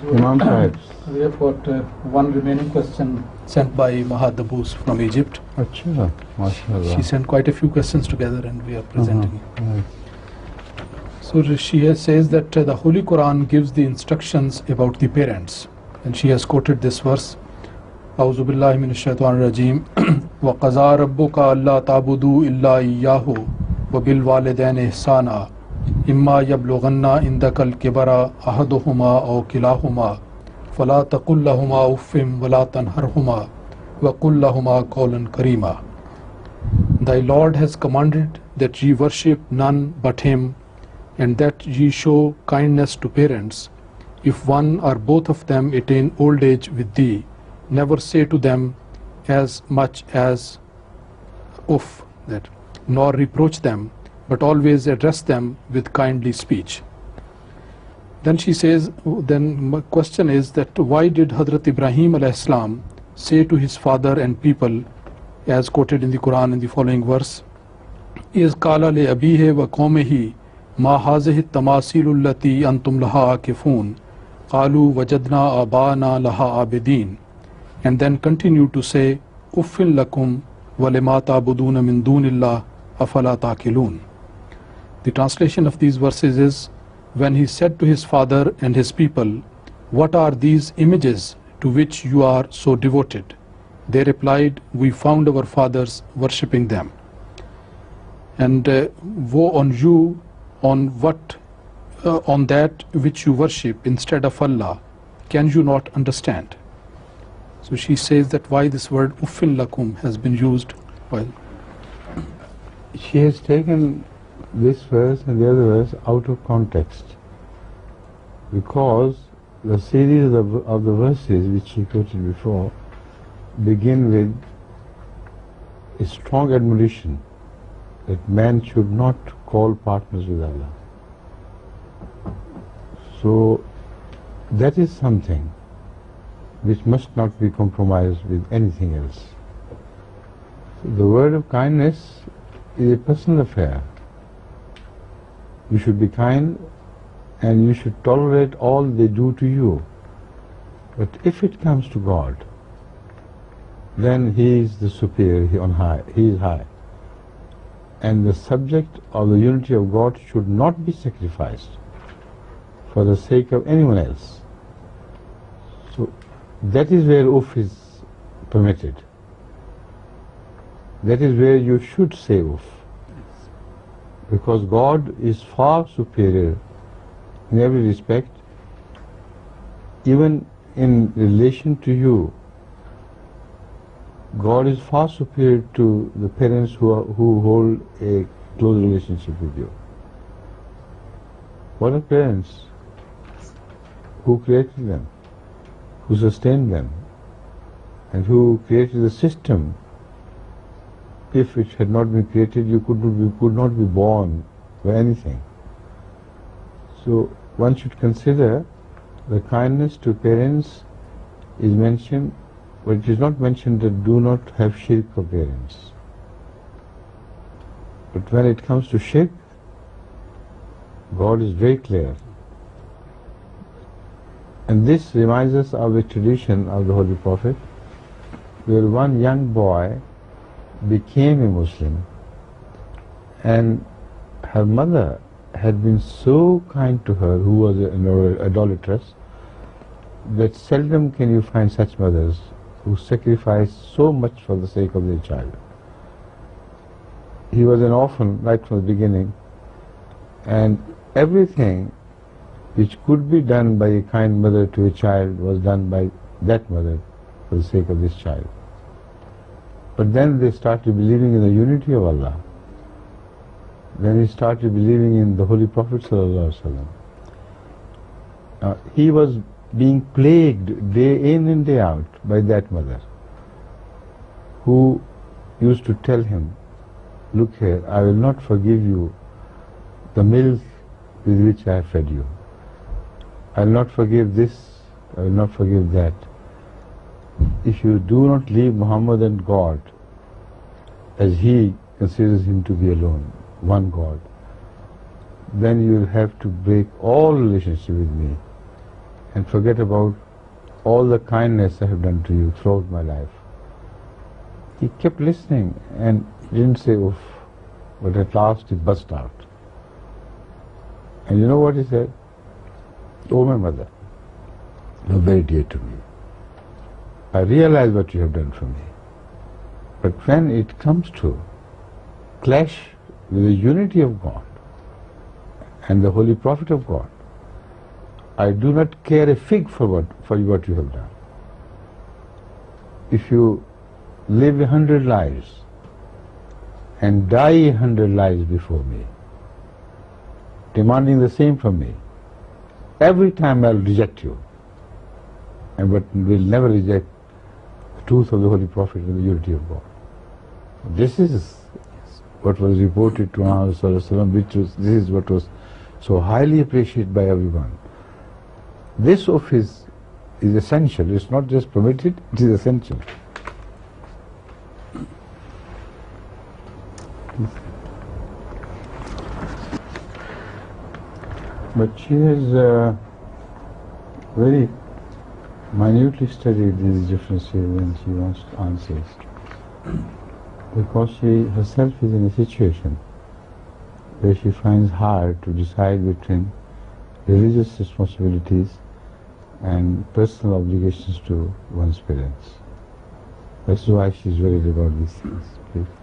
Imam Sahib. We have got one remaining question sent by Mahadabus from Egypt. Achha, mashallah. She sent quite a few questions together and we are presenting it. So she says that the Holy Quran gives the instructions about the parents, and she has quoted this verse, A'udhu billahi minash shaitanir rajeem, wa qaza rabbuka alla ta'budu illa iyyahu wa bil walidayni ihsana imma yablughanna indakal kibara ahaduhuma aw kilahuma fala taqul lahumā uffin wa la tanharhumā wa qul lahumā qawlan karīmā. Thy Lord has commanded that ye worship none but him, and that ye show kindness to parents. If one or both of them attain old age with thee, never say to them as much as uff, that, nor reproach them, but always address them with kindly speech. Then she says, then my question is that why did Hazrat Ibrahim alayhi salam say to his father and people, as quoted in the Quran in the following verse, إِذْ قَالَ لِأَبِيهِ وَقَوْمِهِ مَا هَذِهِ التَّمَاثِيلُ الَّتِي أَنْتُمْ لَهَا عَاكِفُونَ قَالُوا وَجَدْنَا آبَاءَنَا لَهَا عَابِدِينَ, and then continue to say, أُفٍّ لَكُمْ وَلِمَا تَعْبُدُونَ مِن دُونِ اللَّهِ أَفَلَا تَعْقِلُونَ. The translation of these verses is, when he said to his father and his people, what are these images to which you are so devoted? They replied, we found our fathers worshipping them. And woe on you on what on that which you worship instead of Allah. Can you not understand? So she says that why this word uffin lakum has been used. While she has taken this verse and the other verse out of context, because the series of the verses which she quoted before begin with a strong admonition that man should not call partners with Allah. So that is something which must not be compromised with anything else. So the word of kindness is a personal affair. You should be kind and you should tolerate all they do to you. But if it comes to God, then He is the superior, He on high, He is high. And the subject of the unity of God should not be sacrificed for the sake of anyone else. So that is where uff is permitted. That is where you should say uff. Because God is far superior in every respect, even in relation to you. God is far superior to the parents who hold a close relationship with you. What are parents? Who created them? Who sustained them? And who created the system? If it had not been created, you could not be born by anything. So one should consider the kindness to parents is mentioned, but it is not mentioned that do not have shirk of parents. But when it comes to shirk, God is very clear. And this reminds us of a tradition of the Holy Prophet, where one young boy became a Muslim, and her mother had been so kind to her, who was an idolatress, that seldom can you find such mothers who sacrifice so much for the sake of their child. He was an orphan right from the beginning, and everything which could be done by a kind mother to a child was done by that mother for the sake of this child. But then they started believing in the unity of Allah. Then he started believing in the Holy Prophet ﷺ. He was being plagued day in and day out by that mother, who used to tell him, look here, I will not forgive you the milk with which I have fed you. I will not forgive this, I will not forgive that. If you do not leave Muhammad and God, as he considers him to be alone, one God, then you will have to break all relationship with me. and forget about all the kindness I have done to you throughout my life. He kept listening and didn't say oof, but at last he burst out. And you know what he said? Oh, my mother, you are very dear to me. I realize what you have done for me. But when it comes to clash with the unity of God and the Holy Prophet of God, I do not care a fig for what you have done. If you live 100 lives and die 100 lives before me, demanding the same from me, every time I will reject you, and but will never reject the truth of the Holy Prophet and the unity of God. This is what was reported to Muhammad, this is what was so highly appreciated by everyone. This of his is essential. It's not just permitted, it is essential. But she has very minutely studied these differences when she wants answers, because she herself is in a situation where she finds hard to decide between religious responsibilities and personal obligations to one's parents. That's why she's worried about these things. Please.